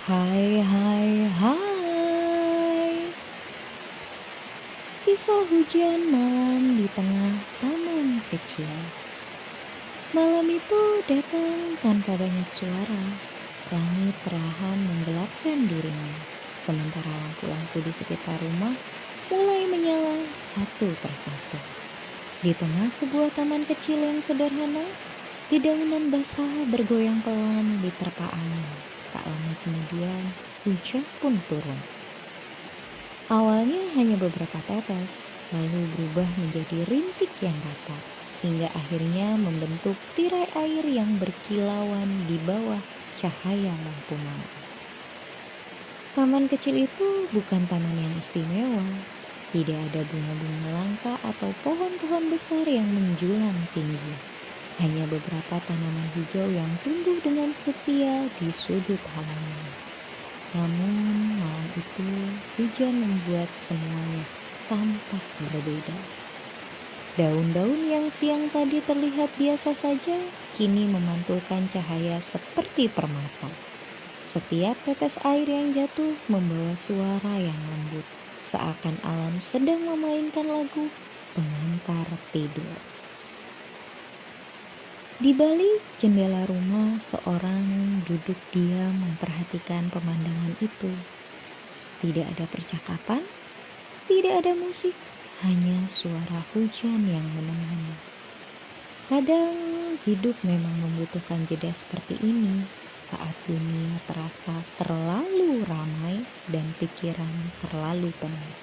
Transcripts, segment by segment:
Hai hai hai. Kisah hujan malam di tengah taman kecil. Malam itu datang tanpa banyak suara. Langit perlahan menggelapkan dirinya. Sementara lampu-lampu di sekitar rumah mulai menyala satu persatu. Di tengah sebuah taman kecil yang sederhana, dedaunan basah bergoyang pelan di terpa angin. Tak lama kemudian, hujan pun turun. Awalnya hanya beberapa tetes, lalu berubah menjadi rintik yang datar, hingga akhirnya membentuk tirai air yang berkilauan di bawah cahaya lampu malam. Taman kecil itu bukan taman yang istimewa. Tidak ada bunga-bunga langka atau pohon-pohon besar yang menjulang tinggi. Hanya beberapa tanaman hijau yang tumbuh dengan setia di sudut halaman. Namun malam itu hujan membuat semuanya tampak berbeda. Daun-daun yang siang tadi terlihat biasa saja kini memantulkan cahaya seperti permata. Setiap tetes air yang jatuh membawa suara yang lembut, seakan alam sedang memainkan lagu pengantar tidur. Di balik jendela rumah, seorang duduk diam memperhatikan pemandangan itu. Tidak ada percakapan, tidak ada musik, hanya suara hujan yang menemani. Kadang hidup memang membutuhkan jeda seperti ini, saat dunia terasa terlalu ramai dan pikiran terlalu penuh.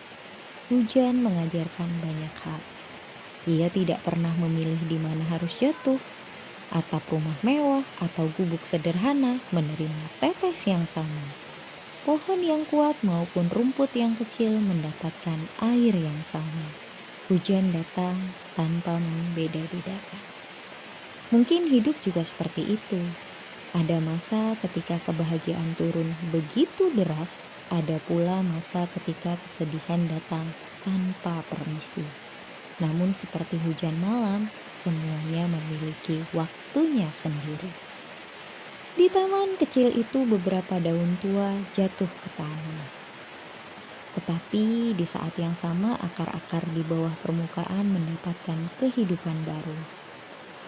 Hujan mengajarkan banyak hal. Ia tidak pernah memilih di mana harus jatuh. Atap rumah mewah atau gubuk sederhana menerima tetes yang sama. Pohon yang kuat maupun rumput yang kecil mendapatkan air yang sama. Hujan datang tanpa membeda-bedakan. Mungkin hidup juga seperti itu. Ada masa ketika kebahagiaan turun begitu deras, ada pula masa ketika kesedihan datang tanpa permisi. Namun seperti hujan malam, semuanya memiliki waktunya sendiri. Di taman kecil itu beberapa daun tua jatuh ke tanah. Tetapi di saat yang sama akar-akar di bawah permukaan mendapatkan kehidupan baru.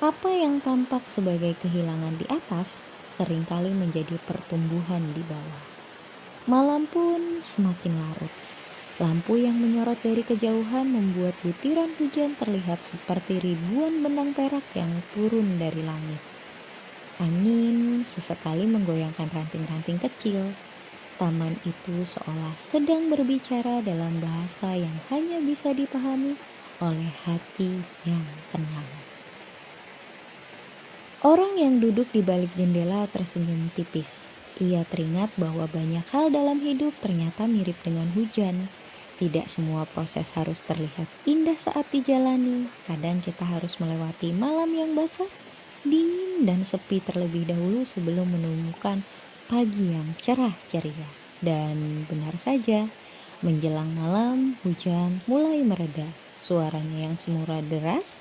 Apa yang tampak sebagai kehilangan di atas seringkali menjadi pertumbuhan di bawah. Malam pun semakin larut. Lampu yang menyorot dari kejauhan membuat butiran hujan terlihat seperti ribuan benang perak yang turun dari langit. Angin sesekali menggoyangkan ranting-ranting kecil. Taman itu seolah sedang berbicara dalam bahasa yang hanya bisa dipahami oleh hati yang tenang. Orang yang duduk di balik jendela tersenyum tipis. Ia teringat bahwa banyak hal dalam hidup ternyata mirip dengan hujan. Tidak semua proses harus terlihat indah saat dijalani. Kadang kita harus melewati malam yang basah, dingin dan sepi terlebih dahulu sebelum menemukan pagi yang cerah ceria. Dan benar saja, menjelang malam hujan mulai mereda. Suaranya yang semula deras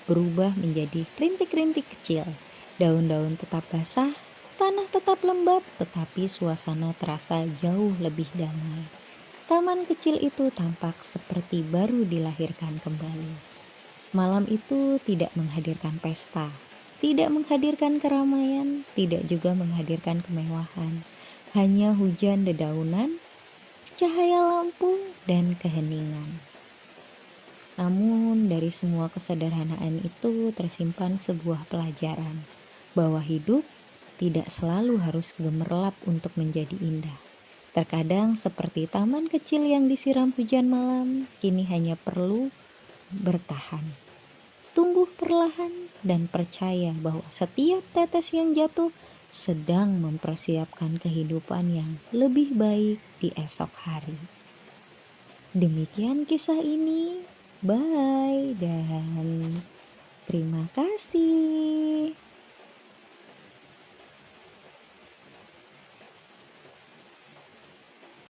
berubah menjadi rintik-rintik kecil. Daun-daun tetap basah, tanah tetap lembab, tetapi suasana terasa jauh lebih damai. Taman kecil itu tampak seperti baru dilahirkan kembali. Malam itu tidak menghadirkan pesta, tidak menghadirkan keramaian, tidak juga menghadirkan kemewahan. Hanya hujan dedaunan, cahaya lampu, dan keheningan. Namun dari semua kesederhanaan itu tersimpan sebuah pelajaran, bahwa hidup tidak selalu harus gemerlap untuk menjadi indah. Terkadang seperti taman kecil yang disiram hujan malam, kini hanya perlu bertahan. Tumbuh perlahan dan percaya bahwa setiap tetes yang jatuh sedang mempersiapkan kehidupan yang lebih baik di esok hari. Demikian kisah ini. Bye dan terima kasih.